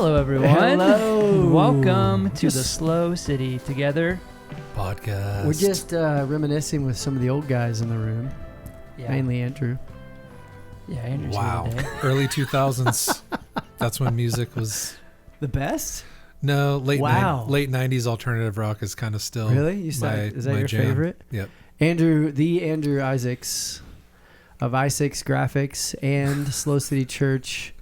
Hello, everyone. Hello. Welcome to the SLO City Together Podcast. We're just reminiscing with some of the old guys in the room, mainly Andrew. Yeah, Andrew's Wow. here today. Early 2000s. That's when music was. The best? No, late Wow. late 90s alternative rock is kind of still. Really? Is that your jam. favorite? Yep. Andrew Isaacs of i6 Graphics and SLO City Church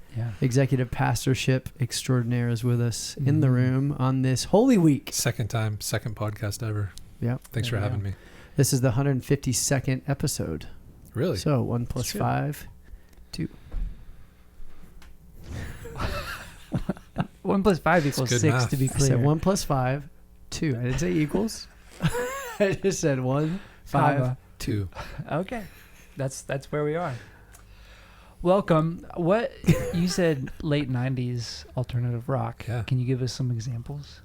executive pastorship extraordinaire is with us in the room on this Holy Week. Second podcast ever. Yep. Thanks for having me. This is the 152nd episode. Really? So 1 plus 5, 2. 1 plus 5 equals good 6, math. to be I clear. said 1 plus 5, 2. I didn't say equals. I just said 1, 5, Comma. 2. Okay. That's where we are. Welcome. What you said late 90s alternative rock. Yeah. Can you give us some examples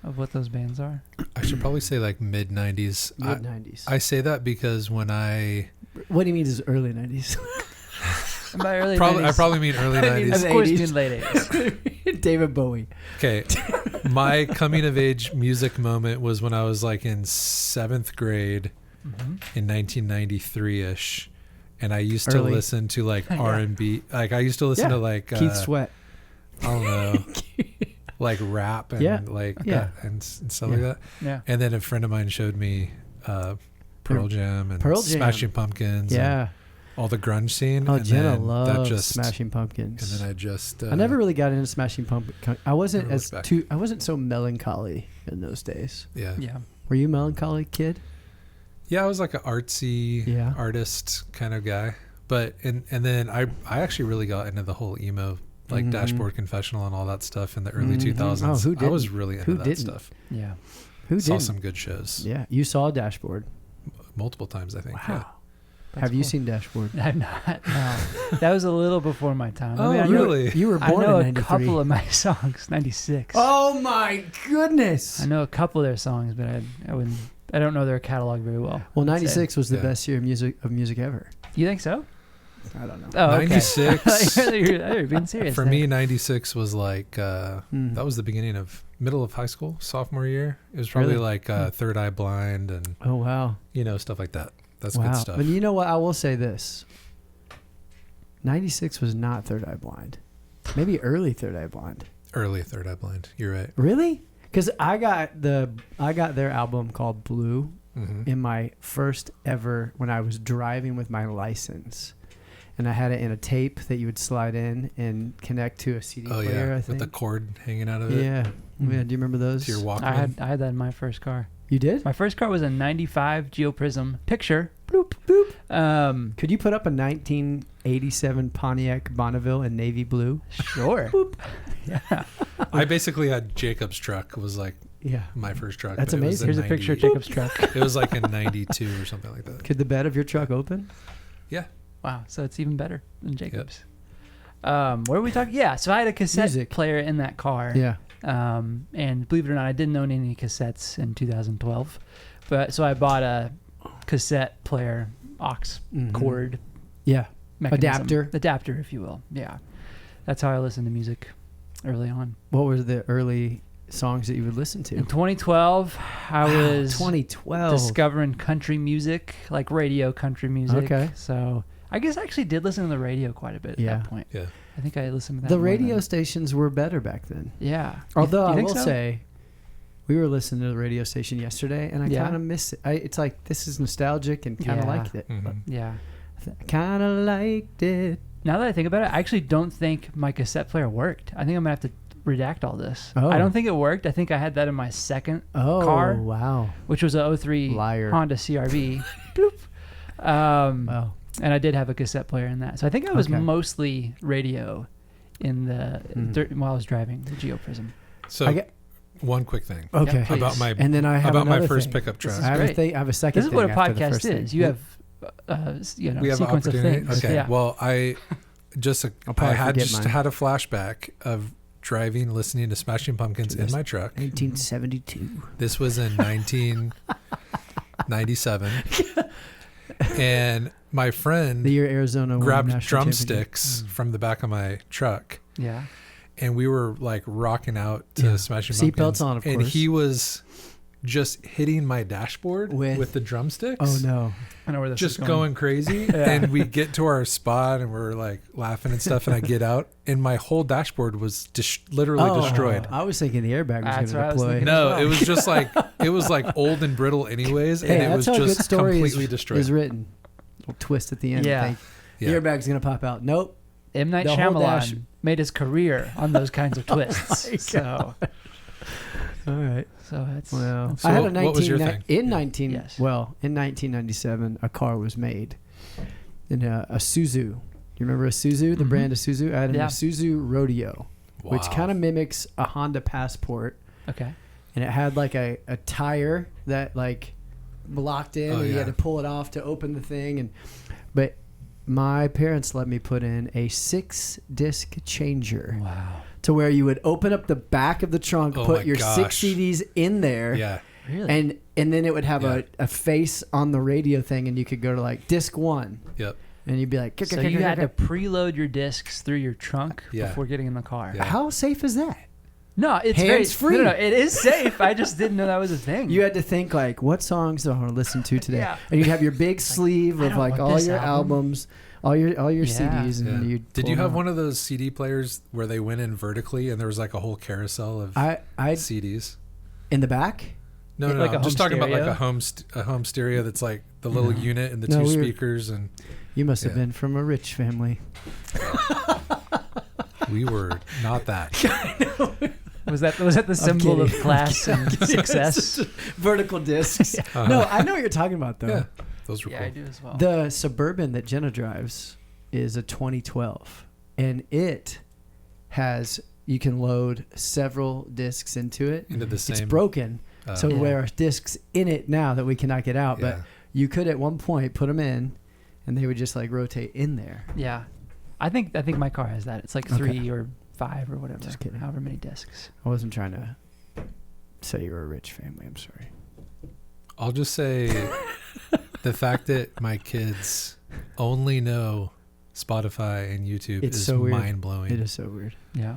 of what those bands are? I should probably say like mid 90s. Mid-90s. I say that because when I What do you mean is early 90s? And by early probably 90s, I probably mean early I mean, 90s. of course, 80s. mean late 80s. David Bowie. Okay. My coming of age music moment was when I was like in 7th grade in 1993-ish. And I used to listen to like R&B. Like I used to listen to like Keith Sweat. I don't know, like rap and and stuff like that. Yeah. And then a friend of mine showed me Pearl Jam and Pearl Jam. Smashing Pumpkins. Yeah. And all the grunge scene. Oh, and Jenna then loves Smashing Pumpkins. And then I just I never really got into Smashing Pumpkins. I wasn't never I wasn't so melancholy in those days. Yeah. Were you a melancholy kid? Yeah, I was like an artsy artist kind of guy. But and then I actually really got into the whole emo, like Dashboard Confessional and all that stuff in the early 2000s. Oh, who didn't? I was really into that stuff. Yeah. Who Saw didn't? some good shows. Yeah. You saw Dashboard. Multiple times, I think. Wow. That's Have you cool. seen Dashboard? I've not. No. That was a little before my time. Oh, I know, really? You were I born know in a 93. couple of my songs, 96. Oh my goodness. I know a couple of their songs, but I don't know their catalog very well. Well, I'd say. 96 was the best year of music ever. You think so? I don't know. Oh, okay. 96. You're being serious. For then. me, 96 was like, that was the middle of high school, sophomore year. It was probably like Third Eye Blind and, Oh, wow. stuff like that. That's Wow. good stuff. But you know what? I will say this. 96 was not Third Eye Blind. Maybe early Third Eye Blind. Early Third Eye Blind. You're right. Really? Because I got their album called Blue in my first ever, when I was driving with my license. And I had it in a tape that you would slide in and connect to a CD player, I think. With the cord hanging out of it. Yeah. Yeah. Do you remember those? To your Walkman. I had that in my first car. You did? My first car was a 95 Geoprism picture. Bloop, boop. Could you put up a 1987 Pontiac Bonneville in navy blue? Sure. Boop. Yeah. I basically had Jacob's truck. It was like my first truck. That's but it was amazing. in Here's a picture of 90 Jacob's truck. It was like in 92 or something like that. Could the bed of your truck open? Yeah. Wow. So it's even better than Jacob's. What are we talking? Yeah. So I had a cassette player in that car. Yeah. And believe it or not, I didn't own any cassettes in 2012. So I bought a cassette player aux cord. Yeah. Mechanism. Adapter, if you will. Yeah. That's how I listened to music early on. What were the early songs that you would listen to? In 2012, I was 2012 discovering country music, like radio country music. Okay. So I guess I actually did listen to the radio quite a bit at that point. Yeah. I think I listened to that. The more radio than- stations were better back then. Yeah. Although You I think will so? say, we were listening to the radio station yesterday, and I kind of miss it. It's like, this is nostalgic and kind of liked it. But Yeah. I kind of liked it. Now that I think about it, I actually don't think my cassette player worked. I think I'm going to have to redact all this. Oh. I don't think it worked. I think I had that in my second Oh, car, wow. which was a 03 Liar. Honda CRV. Bloop. Wow. And I did have a cassette player in that. So I think I was mostly radio in the while I was driving the Geoprism. So one quick thing. Okay. Yeah, about my and then I have about my another first thing. pickup truck. I have a second This is thing what a after the podcast first is. thing. You have We have sequence of opportunity. things. Okay. Yeah. Well, I probably had forget just mine. had a flashback of driving, listening to Smashing Pumpkins in my truck. 1972. This was in 1997. And my friend The year Arizona won grabbed the national drumsticks from the back of my truck. Yeah. and we were like rocking out to Smashing Pumpkins. Seatbelts on, of course. And he was just hitting my dashboard with the drumsticks. Oh no! I know where this Just is going crazy. And we get to our spot and we're like laughing and stuff. And I get out and my whole dashboard was literally destroyed. I was thinking the airbag was That's going to deploy. No, it was just like, it was like old and brittle anyways. And it was that's how a just good story completely destroyed. is written. Little twist at the end. Yeah. The airbag's going to pop out. Nope. M. Night The whole Shyamalan made his career on those kinds of twists. So, All right. so that's Well, So I had a what was your thing? in 1997 a car was made in a Isuzu. You remember Isuzu, the brand Isuzu? I had an Isuzu Rodeo, which kind of mimics a Honda Passport. okay. And it had like a tire that like blocked in, and you had to pull it off to open the thing. But my parents let me put in a 6-disc changer. Wow. To where you would open up the back of the trunk, put your 6 CDs in there, Really? and then it would have a face on the radio thing, and you could go to like disc 1. Yep. And you'd be like, So you had to preload your discs through your trunk before getting in the car. Yeah. How safe is that? No, it's Hands-free. No, it is safe. I just didn't know that was a thing. You had to think like, what songs do I want to listen to today? Yeah. And you'd have your big sleeve of don't like want all this your albums, all your CDs, and you. Did you have one of those CD players where they went in vertically and there was like a whole carousel of CDs in the back? No, Like a I'm just home talking about like stereo? a home stereo that's like the little unit and the two speakers, and You must have been from a rich family. we were not that. Was that the symbol of class and success? Vertical discs. No, I know what you're talking about though. Yeah, those were Yeah, cool. I do as well. The Suburban that Jenna drives is a 2012, and it has, you can load several discs into it. Into the It's same. broken, so there are discs in it now that we cannot get out. But you could at one point put them in, and they would just like rotate in there. Yeah, I think my car has that. It's like 3 or 5 or whatever. Just kidding. However many discs. I wasn't trying to say you were a rich family. I'm sorry. I'll just say the fact that my kids only know Spotify and YouTube is so weird. mind blowing. It is so weird. Yeah,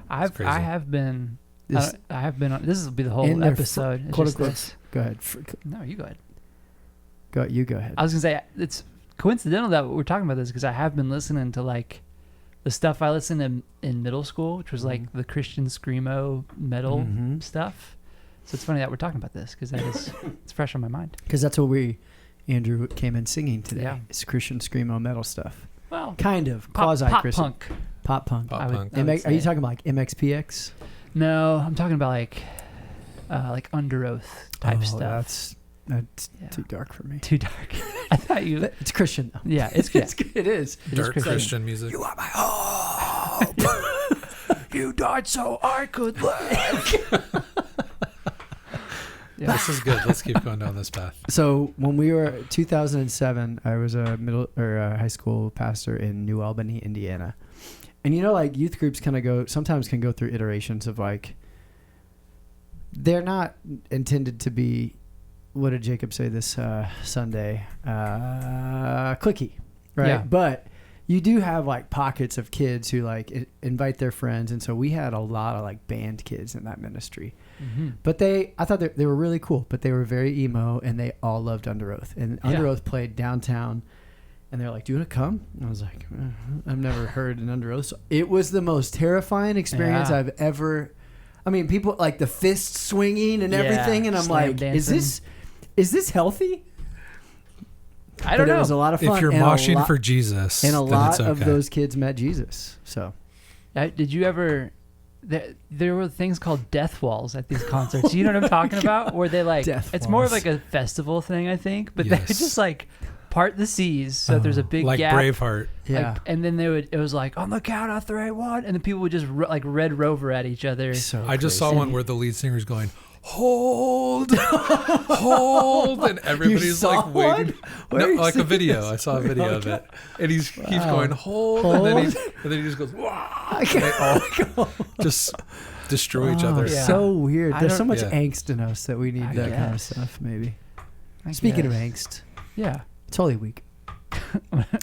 I crazy. have been. This, I have been on. This will be the whole in their episode. It's quote just unquote. this. Go ahead. No, you go ahead. You go ahead. I was gonna say it's coincidental that we're talking about this because I have been listening to like the stuff I listened in middle school, which was like the Christian screamo metal stuff. So it's funny that we're talking about this because it's fresh on my mind. Because that's what Andrew came in singing today. Yeah. It's Christian screamo metal stuff. Well, Kind of pop quasi-Christian. punk. Pop punk. Pop I would- punk. I would Are you say. talking about like MXPX? No, I'm talking about like Under Oath type stuff. That's too dark for me. Too dark. I thought you. It's Christian though. Yeah, it's good. It is. Dark Christian. Christian music. You are my hope. You died so I could live. Yeah. This is good. Let's keep going down this path. So when we were 2007, I was a high school pastor in New Albany, Indiana. And like youth groups sometimes can go through iterations of like, they're not intended to be, what did Jacob say this Sunday? Clicky, right? Yeah. But you do have like pockets of kids who like invite their friends. And so we had a lot of like band kids in that ministry. Mm-hmm. But I thought they were really cool, but they were very emo, and they all loved Under Oath. And Under Oath played downtown, and they're like, "Do you want to come?" And I was like, "I've never heard an Under Oath." So it was the most terrifying experience I've ever. I mean, people like the fist swinging and everything, and I'm slam like, dancing. "Is this healthy?" I don't But know. it was a lot of fun. If you're and moshing for Jesus, and a then lot it's okay. of those kids met Jesus. So Did you ever? There were things called death walls at these concerts. You know what I'm talking about? Where they like, Death it's more of walls. like a festival thing, I think. But they would Yes. just like part the seas, so there's a big like gap. Braveheart. yeah, Like, and then it was like on the count of 3, 1, and the people would just like Red Rover at each other. so I just saw crazy. one where the lead singer's going, hold, hold, and everybody's saw like waiting. one? No, Where like is a video. I saw a video of it, and he keeps going hold, And, then he just goes wow, and they all just destroy each other. Yeah. So weird. I There's so don't- much yeah. angst in us that we need I that kind of guess. stuff. Maybe. I Speaking of guess. angst, Yeah. it's Holy Week.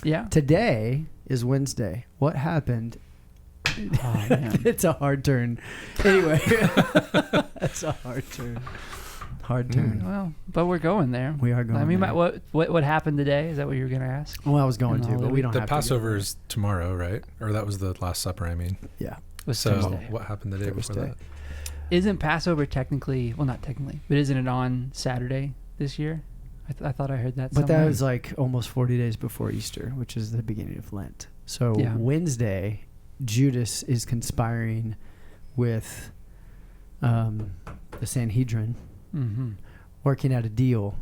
Yeah. Today is Wednesday. What happened Oh, man. It's a hard turn. Anyway, that's a hard turn. Hard turn. Well, but we're going there. We are going. I mean, there. what happened today? Is that what you were going to ask? Well, I was going to, but we don't The have Passover to. is tomorrow, right? Or that was the Last Supper, I mean. Yeah. It was So Thursday. what happened the day before that? Isn't Passover technically, well, not technically, but isn't it on Saturday this year? I thought I heard that But somewhere. that was like almost 40 days before Easter, which is the beginning of Lent. So Yeah. Wednesday, Judas is conspiring with the Sanhedrin, working out a deal,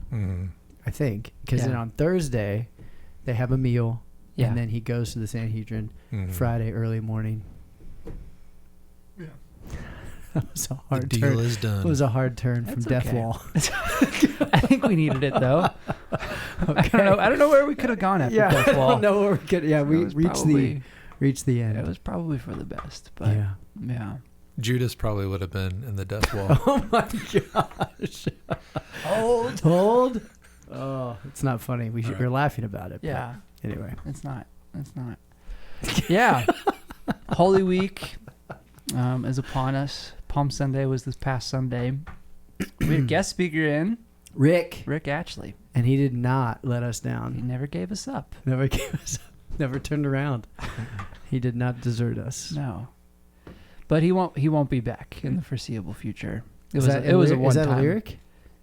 I think. Because then on Thursday, they have a meal, and then he goes to the Sanhedrin Friday early morning. Yeah. That was a hard the turn. deal is done. It was a hard turn from Death okay. Wall. I think we needed it though. Okay. I don't know where we could have gone after Death I Wall. don't know where we could. Yeah, we It was reached the end. It was probably for the best, but yeah. Judas probably would have been in the death wall. Oh my gosh. Hold. Oh, it's not funny. We're laughing about it. Yeah. Anyway. It's not. Yeah. Holy Week is upon us. Palm Sunday was this past Sunday. We had a guest speaker in, Rick, Ashley. and he did not let us He down. never gave us up. Never gave us up. Never turned around. He did not desert us. No. But he won't be back in the foreseeable future. It Is was that a one is that a time. lyric?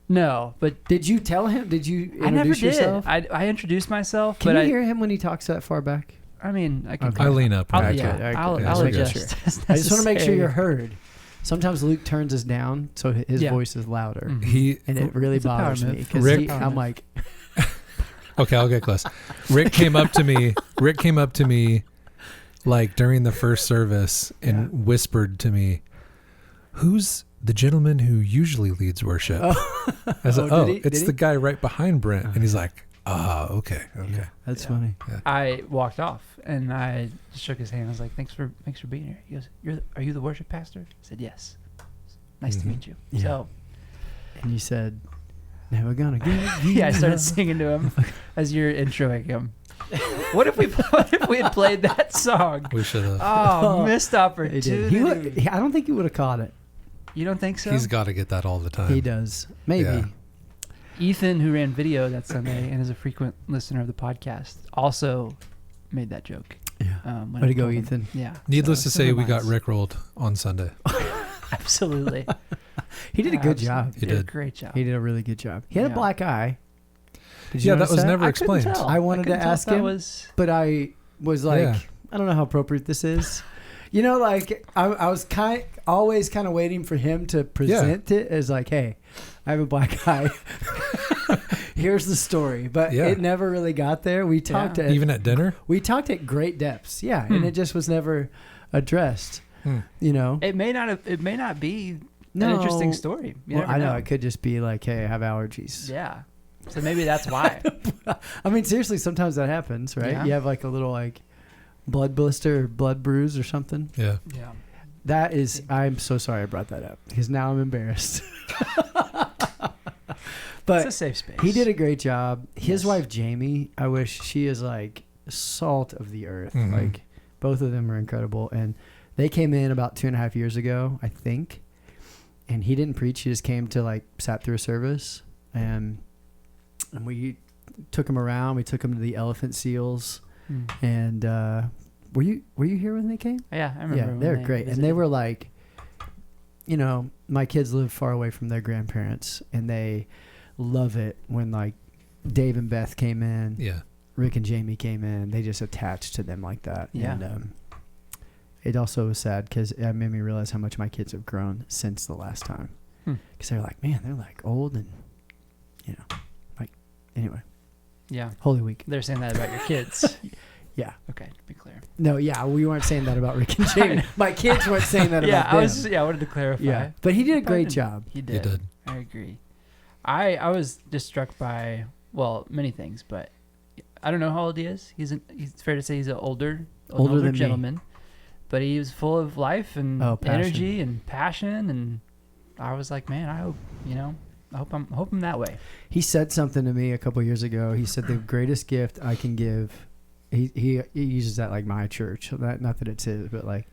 No, but Did you tell him? Did you I never introduce did. yourself? I introduced myself, Can but you hear him when he talks that far back? I mean, I can. Okay. I lean up. I'll, when I yeah, talk. Okay. I'll, Yeah, I'll we're good. adjust. as I just want to make sure necessary. you're heard. Sometimes Luke turns us down, so his Yeah. voice is louder, He and it really It's a power bothers me move. because Rick- I'm like, Okay, I'll get close. Rick came up to me like during the first service and whispered to me, "Who's the gentleman who usually leads worship?" I was like, did he? it's Did the he? guy right behind Brent. And he's like, okay. that's funny. I walked off and I just shook his hand. I was like, "Thanks for being here." He goes, "Are you the worship pastor?" I said, "Yes." Nice to meet you. Yeah. So And you said, "Never gonna give you." yeah, I started singing to him as you're introing him. What if we had played that song? We should have. Oh, missed He opportunity. did. I don't think he would have caught it. You don't think so? He's got to get that all the time. He does. Maybe. Yeah. Ethan, who ran video that Sunday and is a frequent listener of the podcast, also made that joke. Yeah. When Way I to go, told him. Ethan. Yeah. Needless to So say, we got reminds- rickrolled on Sunday. Absolutely. He did a good job. He He did a did. great job. He did a really good job. He had a Yeah. black eye. Did you Yeah, that notice was never I couldn't explained. tell. I wanted to couldn't tell if ask that him. was But I was like, Yeah. I don't know how appropriate this is. You know, like I was always kind of waiting for him to present it as like, hey, I have a black eye. Here's the story. But Yeah. it never really got there. We talked at Even at dinner? we talked at great depths. Yeah. And it just was never addressed. You know? It may not be No. an interesting story. You Well, never I know it could just be like, hey, I have allergies. Yeah. So maybe that's why. I mean, seriously, sometimes that happens, right? Yeah. You have like a little like blood blister or blood bruise or something. Yeah. Yeah. That is, I'm so sorry I brought that up because now I'm embarrassed. But It's a safe space. he did a great job. His Yes. wife, Jamie, I wish she is like salt of the earth. Mhm. Like both of them are incredible. And they came in about 2.5 years ago, I think. And he didn't preach. He just came to like sat through a service and we took him around. We took him to the elephant seals. And were you here when they came? Yeah, I remember. Yeah, when they're great. And they visited. were like, you know, my kids live far away from their grandparents and they love it when like Dave and Beth came in, Yeah. Rick and Jamie came in. They just attached to them like that. Yeah. And it also was sad because it made me realize how much my kids have grown since the last time. Because they're like, man, they're like old and, you know, like, anyway. Yeah. Holy Week. They're saying that about your kids. Yeah. Okay, to be clear. No, yeah, we weren't saying that about Rick and Jamie. My kids weren't saying that Yeah, about them. I wanted to clarify. Yeah, but he did a great Probably job. He He did. did. I agree. I was just struck by, well, many things, but I don't know how old he is. He's fair to say he's an older Older than me. gentleman, but he was full of life and passion. energy and passion, and I was like, man, I hope I hope I'm that way. He said something to me a couple years ago. He said the greatest gift I can give. He uses that like my church. Not that it's his, but like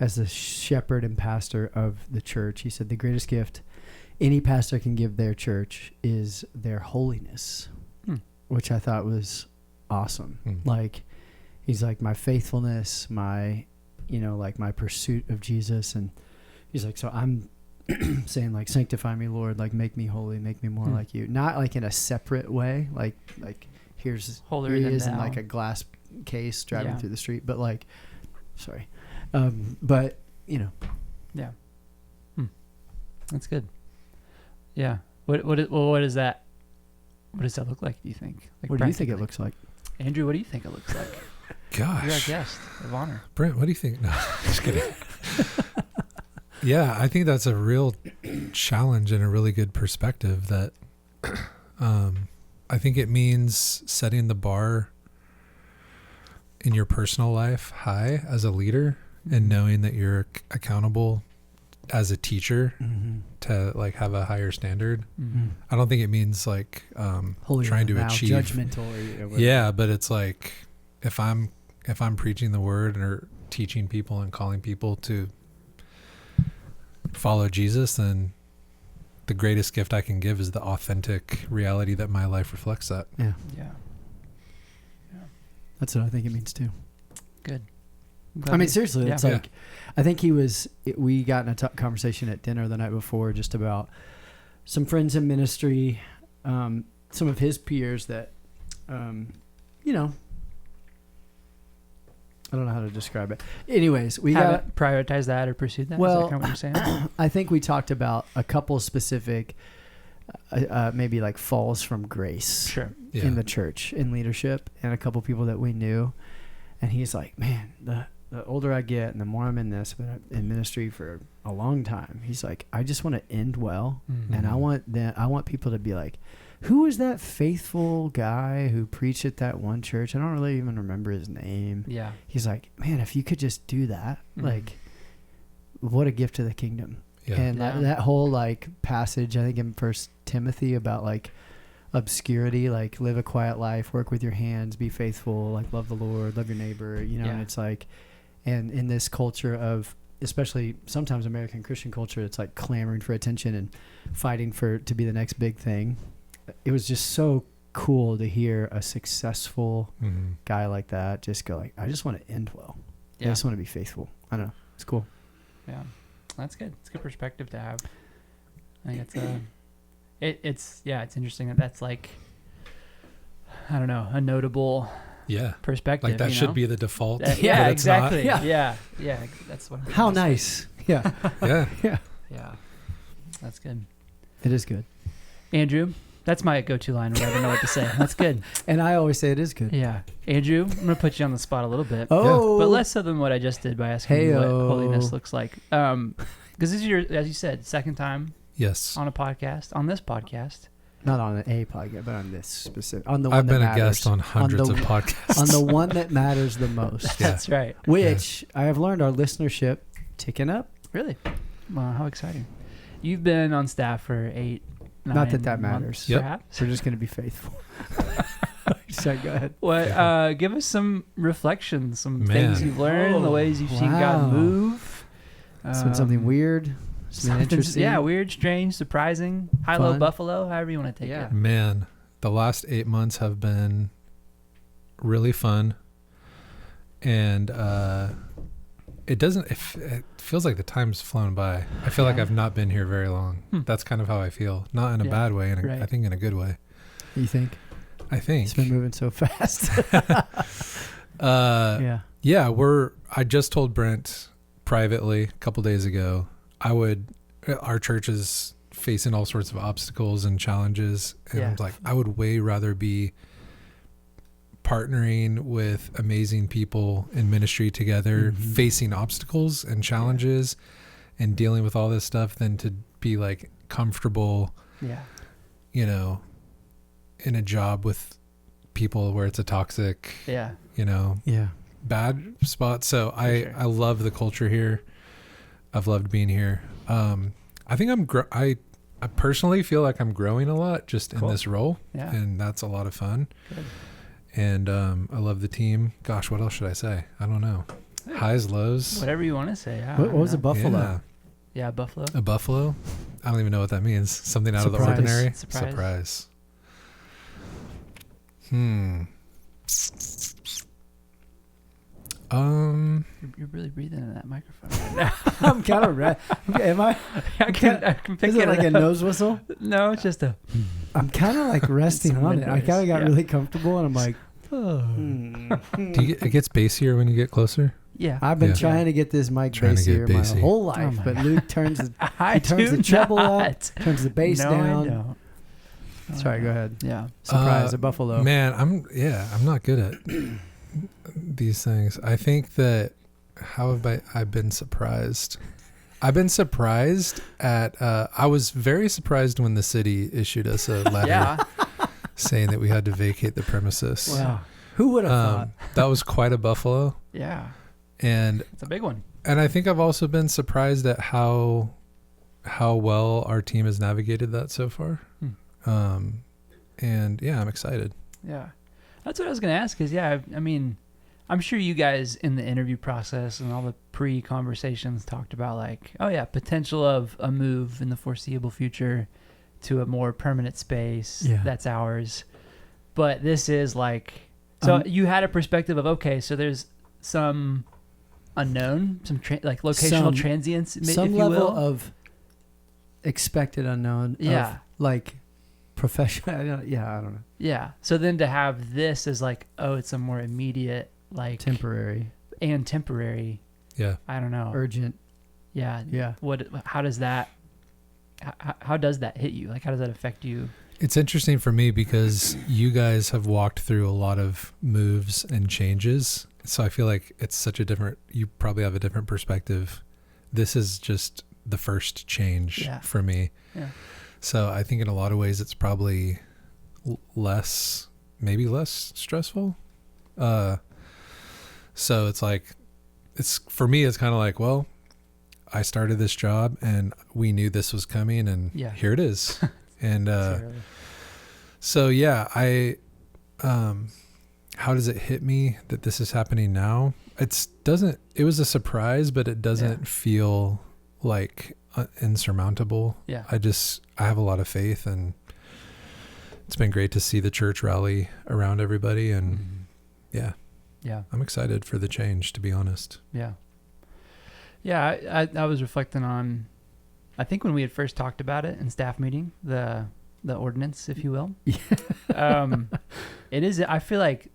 as the shepherd and pastor of the church, he said the greatest gift any pastor can give their church is their holiness, which I thought was awesome. Like, he's like, my faithfulness, my, like my pursuit of Jesus. And he's like, so I'm saying, like, sanctify me, Lord, like, make me holy, make me more like you. Not like in a separate way, like here's holier he than is thou. in like a glass case driving through the street, but like, sorry. But, Yeah. That's good. Yeah. What is that? What does that look like, do you think? Like, what do you think it looks like? Andrew, what do you think it looks like? Gosh. You're our guest of honor. Brent, what do you think? No, just kidding. Yeah, I think that's a real challenge and a really good perspective that I think it means setting the bar in your personal life high as a leader and knowing that you're accountable as a teacher to like have a higher standard. I don't think it means like trying to achieve judgmental. Yeah, but it's like if I'm preaching the word or teaching people and calling people to follow Jesus, then the greatest gift I can give is the authentic reality that my life reflects that. Yeah. Yeah. That's what I think it means too. Good. I mean, seriously, it's like, I think we got in a conversation at dinner the night before just about some friends in ministry, some of his peers that, I don't know how to describe it. Anyways, we got prioritize that or pursue that. Well, is that kind of what you're saying? I think we talked about a couple specific, maybe like falls from grace in the church in leadership, and a couple people that we knew. And he's like, man, the older I get and the more I'm in this, but I'm in ministry for a long time. He's like, I just want to end well, and I want people to be like, who was that faithful guy who preached at that one church? I don't really even remember his name. Yeah. He's like, man, if you could just do that, like, what a gift to the kingdom. Yeah. And that whole like passage, I think in 1 Timothy about like obscurity, like live a quiet life, work with your hands, be faithful, like love the Lord, love your neighbor, and it's like, and in this culture of, especially sometimes American Christian culture, it's like clamoring for attention and fighting to be the next big thing. It was just so cool to hear a successful guy like that just go like, I just want to end well. I just want to be faithful. I don't know. It's cool. Yeah. That's good. It's a good perspective to have. I think it's it's interesting that's like, I don't know, a notable perspective. Like that should be the default. Yeah, exactly. Not. Yeah. That's what. How nice. Yeah. Yeah. That's good. It is good. Andrew, that's my go-to line when I don't know what to say. That's good. And I always say it is good. Yeah. Andrew, I'm going to put you on the spot a little bit. Oh. But less so than what I just did by asking you what holiness looks like. Because this is your, as you said, second time on a podcast, on this podcast. Not on a podcast, but on this specific, on the I've one that been matters. a guest on hundreds of podcasts. On the one that matters the most. That's right. Which I have learned our listenership ticking up. Really? Wow, how exciting. You've been on staff for 8 Not that matters. Months, perhaps. We're just going to be faithful. So go ahead. What? Give us some reflections, some things you've learned, the ways you've seen God move. It's been something weird. Something interesting. Yeah, weird, strange, surprising, high-low Buffalo, however you want to take it. Man, the last 8 months have been really fun. And it feels like the time's flown by. I feel like I've not been here very long. That's kind of how I feel. Not in a bad way, I think in a good way. You think? I think. It's been moving so fast. I just told Brent privately a couple days ago, our church is facing all sorts of obstacles and challenges. And I'm like, I would way rather be partnering with amazing people in ministry together, facing obstacles and challenges and dealing with all this stuff than to be like comfortable, in a job with people where it's a toxic, bad spot. So I love the culture here. I've loved being here. I think I personally feel like I'm growing a lot just in this role, and that's a lot of fun. Good. And I love the team. Gosh, what else should I say? I don't know. Highs, lows. Whatever you want to say. What was a buffalo? Yeah, buffalo. A buffalo? I don't even know what that means. Something out of the Surprise. ordinary? Surprise. You're really breathing in that microphone right now. I'm kind of red. Am I? I can pick Is it like a nose whistle? No, it's just a. I'm kind of like resting It's on it. I kind of got yeah. really comfortable, and I'm like, It gets bassier when you get closer? Yeah. I've been Yeah. trying to get this mic Trying to get bassier my bassy. whole life, my but God. Luke turns the I turns do the treble not. up, turns the bass No, down. I don't. Sorry, go ahead. Yeah. Surprise, a buffalo. Man, I'm not good at these things. I think that I've been surprised. I've been surprised at I was very surprised when the city issued us a letter Yeah. saying that we had to vacate the premises. Wow. Who would have thought? That was quite a buffalo. Yeah. And It's a big one. I think I've also been surprised at how well our team has navigated that so far. And yeah, I'm excited. Yeah. That's what I was going to ask is, yeah, I mean, I'm sure you guys in the interview process and all the pre-conversations talked about like, oh yeah, potential of a move in the foreseeable future to a more permanent space. Yeah. That's ours. But this is like, so you had a perspective of, okay, so there's some unknown, some like locational transients, if Some you level will. of expected unknown. Yeah. Of like professional. Yeah, I don't know. Yeah. So then to have this as like, oh, it's a more immediate, like Temporary, temporary. Yeah. I don't know. urgent. Yeah. Yeah. How does that hit you? Like, how does that affect you? It's interesting for me because you guys have walked through a lot of moves and changes. So I feel like it's such a you probably have a different perspective. This is just the first change for me. Yeah. So I think in a lot of ways it's probably maybe less stressful. So it's like, for me, it's kind of like, well, I started this job and we knew this was coming and here it is. And, so yeah, how does it hit me that this is happening now? It was a surprise, but it doesn't feel like insurmountable. Yeah. I have a lot of faith, and it's been great to see the church rally around everybody. And yeah, I'm excited for the change, to be honest. Yeah. Yeah. I was reflecting on, I think when we had first talked about it in staff meeting, the ordinance, if you will. It is, I feel like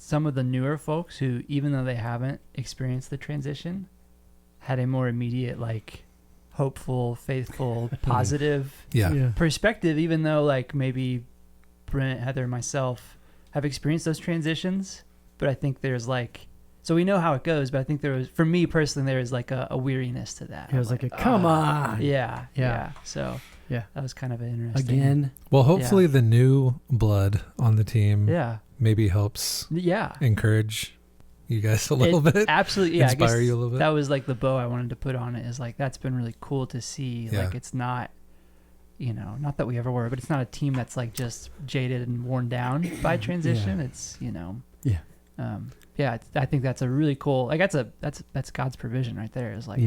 some of the newer folks who, even though they haven't experienced the transition, had a more immediate, like, hopeful, faithful, positive perspective, even though, like, maybe Brent, Heather, and myself have experienced those transitions. But I think there's, like, so we know how it goes, but I think for me personally, there is, like, a weariness to that. It was like come on. Yeah. So that was kind of interesting. Again. Well, hopefully the new blood on the team maybe helps encourage you guys a little bit. Absolutely. Inspire you a little bit. That was like the bow I wanted to put on it, is like, that's been really cool to see. Like, it's not, not that we ever were, but it's not a team that's like just jaded and worn down by transition. It's, I think that's a really cool, like, that's God's provision right there, is like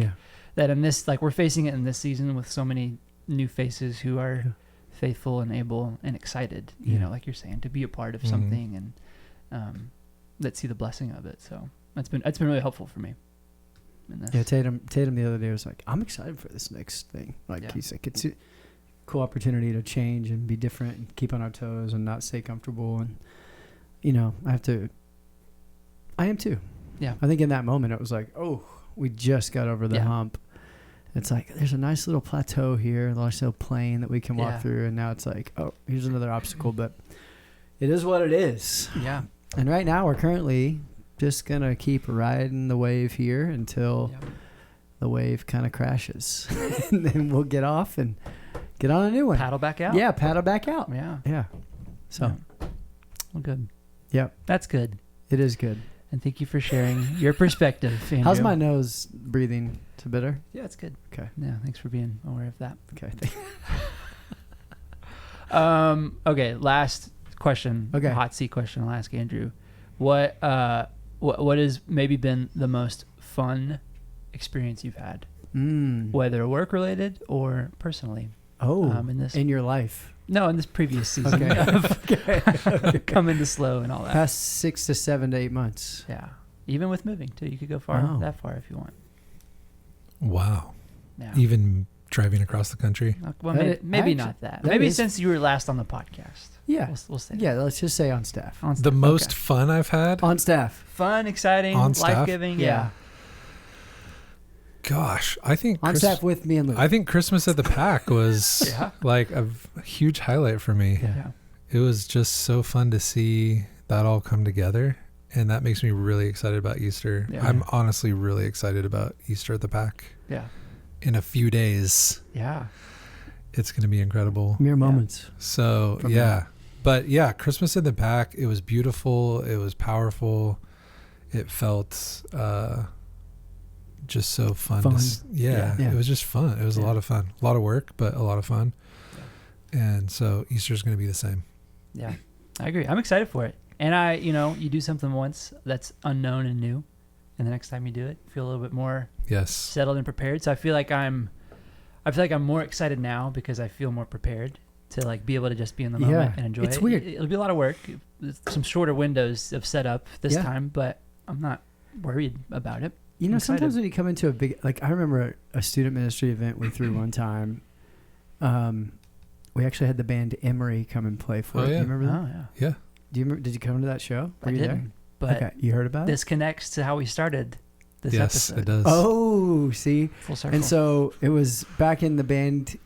that in this, like, we're facing it in this season with so many new faces who are faithful and able and excited, like you're saying, to be a part of something and that see the blessing of it. So it's been really helpful for me. Tatum the other day was like, I'm excited for this next thing. Like he's like, it's a cool opportunity to change and be different and keep on our toes and not stay comfortable. And I am too. Yeah. I think in that moment it was like, oh, we just got over the hump. It's like, there's a nice little plateau here, a nice little plane that we can walk through. And now it's like, oh, here's another obstacle, but it is what it is. Yeah. And right now we're currently just going to keep riding the wave here until the wave kind of crashes. And then we'll get off and get on a new one. Paddle back out. Yeah, paddle back out. Yeah. Yeah. So. Well, good. Yep. That's good. It is good. And thank you for sharing your perspective, Andrew. How's my nose breathing? Is it better? Yeah, it's good. Okay. Yeah, thanks for being aware of that. Okay. Okay, last question. Okay. Hot seat question I'll ask Andrew. What what has maybe been the most fun experience you've had, whether work related or personally? In your life? No, in this previous season of coming to SLO and all that. Past 6 to 7 to 8 months. Yeah, even with moving too, you could go that far if you want. Wow. Yeah. Even driving across the country. Well, maybe not that. Maybe since you were last on the podcast. Yeah, we'll say. Yeah, let's just say on staff. The most fun I've had on staff. Fun, exciting, life-giving. Yeah. Gosh, I think on staff with me and Luke. I think Christmas at the Pack was like a huge highlight for me. Yeah. It was just so fun to see that all come together, and that makes me really excited about Easter. Yeah. I'm honestly really excited about Easter at the Pack. Yeah. In a few days. Yeah. It's going to be incredible. Mere moments. So, yeah. But yeah, Christmas in the Pack, it was beautiful. It was powerful. It felt just so fun. It was just fun. It was a lot of fun. A lot of work, but a lot of fun. Yeah. And so Easter's going to be the same. Yeah, I agree. I'm excited for it. And you do something once that's unknown and new, and the next time you do it, feel a little bit more settled and prepared. So I feel like I'm more excited now because I feel more prepared to like be able to just be in the moment and enjoy it. It's weird. It'll be a lot of work, some shorter windows of setup this time, but I'm not worried about it. Sometimes when you come into a big, like I remember a student ministry event we threw one time. We actually had the band Emory come and play for it. Yeah. Do you remember that? Oh yeah. Yeah. Do you remember? Did you come to that show? I didn't. But okay, you heard about it? This connects to how we started this episode. Yes, it does. Oh, see? Full circle. And so it was back in the band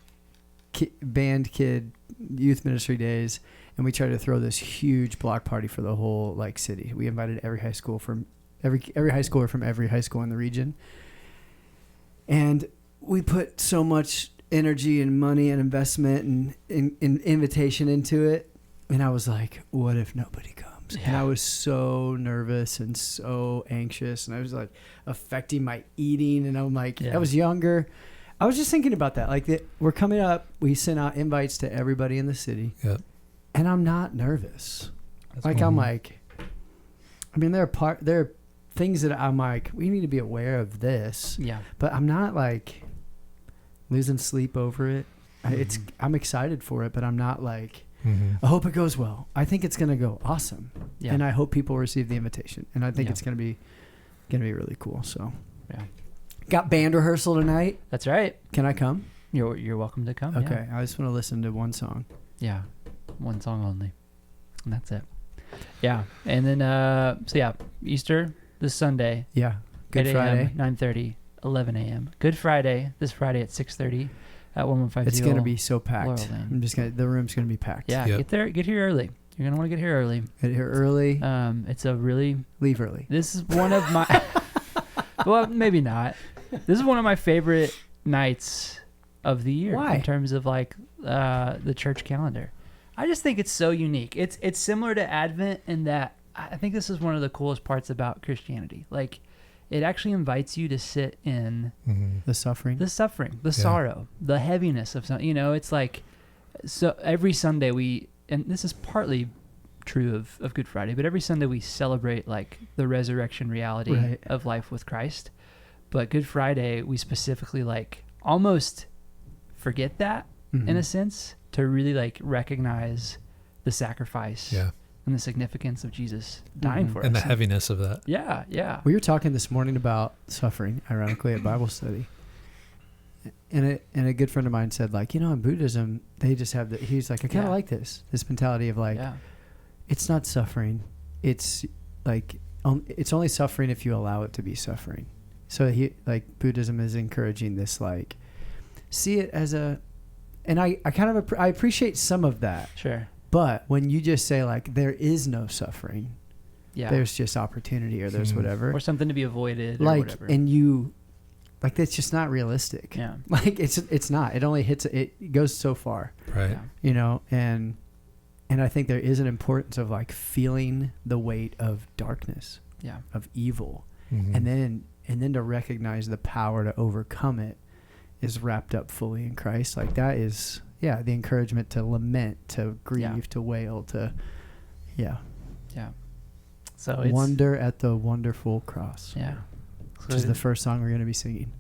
kid youth ministry days, and we tried to throw this huge block party for the whole like city. We invited every high school from every high schooler from every high school in the region. And we put so much energy and money and investment and invitation into it. And I was like, what if nobody comes? Yeah. And I was so nervous and so anxious. And I was like affecting my eating. And I'm like, I was younger. I was just thinking about that. Like we're coming up. We sent out invites to everybody in the city. Yep. And I'm not nervous. That's like, cool. I'm like, I mean, there are things that I'm like, we need to be aware of this. Yeah. But I'm not like losing sleep over it. I'm excited for it, but I'm not like, I hope it goes well. I think it's going to go awesome. Yeah. And I hope people receive the invitation. And I think it's going to be really cool. So, got band rehearsal tonight. That's right. Can I come? You're welcome to come. Okay. I just want to listen to one song. Yeah. One song only. And that's it. Yeah. And then, Easter this Sunday. Yeah. Good Friday. 9:30, 11 a.m. Good Friday, this Friday at 6:30 at 1150. It's going to be so packed. The room's going to be packed. Yeah. Yep. Get here early. You're going to want to get here early. Get here early. Leave early. This is one of my, well, maybe not. This is one of my favorite nights of the year. Why? In terms of like the church calendar. I just think it's so unique. It's similar to Advent in that I think this is one of the coolest parts about Christianity. Like, it actually invites you to sit in the suffering, the sorrow, the heaviness of something. It's like, so every Sunday and this is partly true of Good Friday, but every Sunday we celebrate like the resurrection reality of life with Christ. But Good Friday, we specifically like almost forget that in a sense, to really like recognize the sacrifice and the significance of Jesus dying for us. And the heaviness of that. Yeah, yeah. We were talking this morning about suffering, ironically, at Bible study. And a good friend of mine said, like, in Buddhism, they just have he's like, I kind of like this mentality of like, it's not suffering. It's like, it's only suffering if you allow it to be suffering. So Buddhism is encouraging this, like, see it as and I kind of, I appreciate some of that. Sure. But when you just say like, there is no suffering, there's just opportunity or there's whatever. Or something to be avoided or like, whatever. And you, like, that's just not realistic. Yeah. Like, it's not. It only it goes so far. Right. And I think there is an importance of like feeling the weight of darkness, of evil. And then to recognize the power to overcome it is wrapped up fully in Christ. Like, that is, the encouragement to lament, to grieve, to wail, to, So it's Wonder at the Wonderful Cross. yeah. Which is the first song we're going to be singing.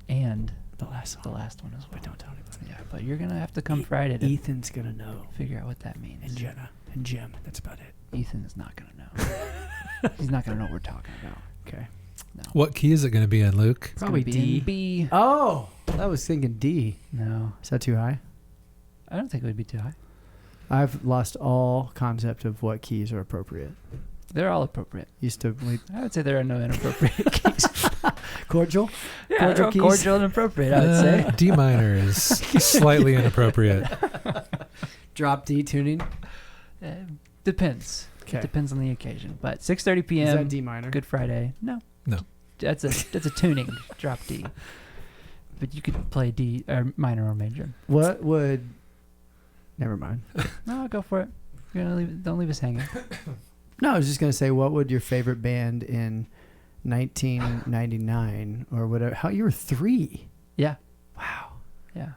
And The last song. the last one as well. But don't tell anybody. Yeah, but you're gonna have to come Friday to Ethan's going to know. figure out what that means. And Jenna. And Jim. That's about it. Ethan is not gonna know. He's not gonna know what we're talking about. Okay. No. What key is it going to be in, Luke? It's Probably gonna be D. in B. Oh! I was thinking D. No, Is that too high? I don't think it would be too high. I've lost all concept of what keys are appropriate. They're all appropriate. Used to I would say there are no inappropriate keys. cordial. Yeah, Cordial they're all keys? cordial and appropriate. I would say. D minor is slightly inappropriate. Drop D tuning. Depends. Okay. It depends on the occasion. But 6:30 Is p.m. that D minor? Good Friday. No. No. That's a tuning. Drop D. But you could play D or minor or major. What would? Never mind. No, go for it. You're gonna don't leave us hanging. No, I was just gonna say, what would your favorite band in 1999 or whatever? How you were 3? Yeah. Wow. Yeah.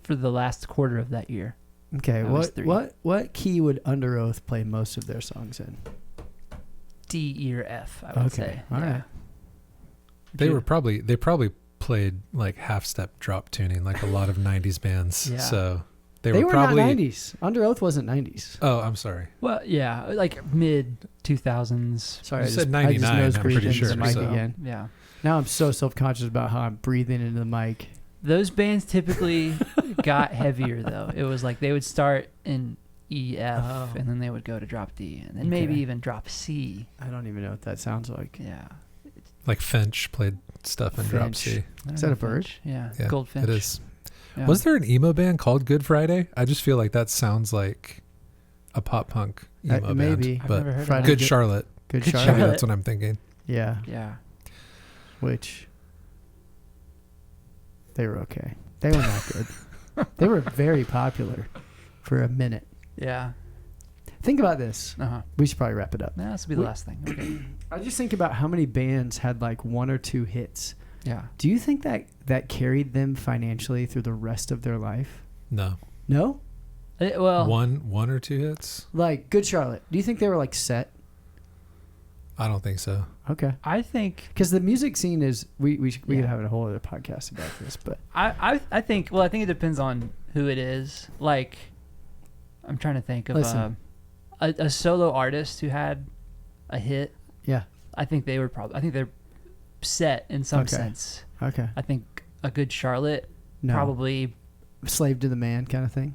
For the last quarter of that year. Okay. I was 3. What key would Under Oath play most of their songs in? D, E, or F, I would say. All Yeah. right. They probably played like half step drop tuning like a lot of 90s bands. Yeah. So They were were probably not 90s. Under Oath wasn't 90s. Oh, I'm sorry. Well, yeah, like mid 2000s. Sorry, You I said just 99, nose I'm breathed pretty into sure, the mic so- again. Yeah. Now I'm so self-conscious about how I'm breathing into the mic. Those bands typically got heavier though. It was like they would start in E, F, Oh. and then they would go to drop D, and then maybe Okay. even drop C. I don't even know what that sounds like. Yeah. Like Finch played stuff in drop Finch. C. I don't Is that know, a bird? Finch. Yeah. Yeah, Goldfinch. it is. Yeah. Was there an emo band called Good Friday? I just feel like that sounds like a pop punk emo maybe. band. I've But never heard Friday of Good that. Charlotte. Good Good Charlotte. Maybe Charlotte. that's what I'm thinking. Yeah. Yeah. Which they were okay. They were not good. They were very popular for a minute. Yeah. Think about this. Uh-huh. We should probably wrap it up. No, this will be the last thing. Okay. I just think about how many bands had like 1 or 2 hits. Yeah. Do you think that carried them financially through the rest of their life? No. No? Well, One or 2 hits? Like Good Charlotte. Do you think they were like set? I don't think so. Okay. I think Because the music scene is we could Yeah. have a whole other podcast about this, but I think it depends on who it is. Like, I'm trying to think of Listen. a solo artist who had a hit. yeah. I think they're set in some Okay. sense. Okay. I think a Good Charlotte No. probably. Slave to the man kind of thing.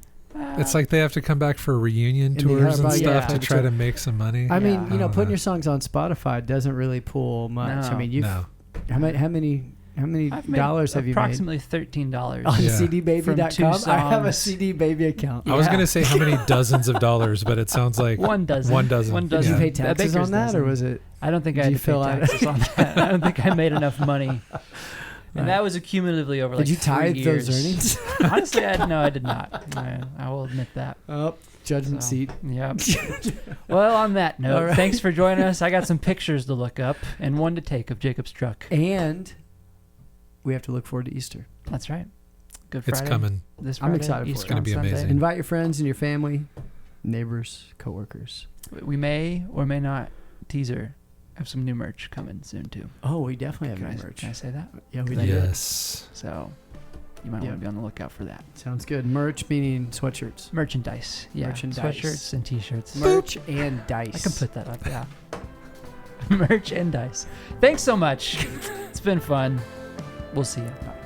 It's like they have to come back for reunion And they have tours and about- stuff yeah. to try to make some money. I mean, Yeah. you know, I don't putting know. your songs on Spotify doesn't really pull much. I No. mean, No. how many I've made dollars have you made? approximately $13 On Yeah. cdbaby.com? From 2 I have a songs. CD Baby account. I was Yeah. going to say how many dozens of dollars, but it sounds like One dozen. One dozen. One Did Did dozen. you pay Yeah. A taxes baker's on that, or dozen. was it? I don't think Did I had you to fill pay out- taxes on that. I don't think I made enough money. And Right. that was accumulatively over like Did you 3 tithe years. those earnings? Honestly, I did not. I will admit that. Oh, judgment So, seat. Yeah. Well, on that note, All right. thanks for joining us. I got some pictures to look up and one to take of Jacob's truck. And we have to look forward to Easter. That's right. Good it's Friday. coming. This I'm Friday, excited for it. Easter It's gonna on be Sunday. amazing. Invite your friends and your family, neighbors, coworkers. We may or may not teaser have some new merch coming soon too. Oh, we definitely have Can new I, merch. can I say that? Yeah, we Can I do. do it? Yes. So you might Yeah. want to be on the lookout for that. Sounds good. Merch meaning sweatshirts. Merchandise. Yeah. Merchandise. Sweatshirts and t-shirts. Merch and dice. I can put that up, yeah. Merchandise. Thanks so much. It's been fun. We'll see you. Bye.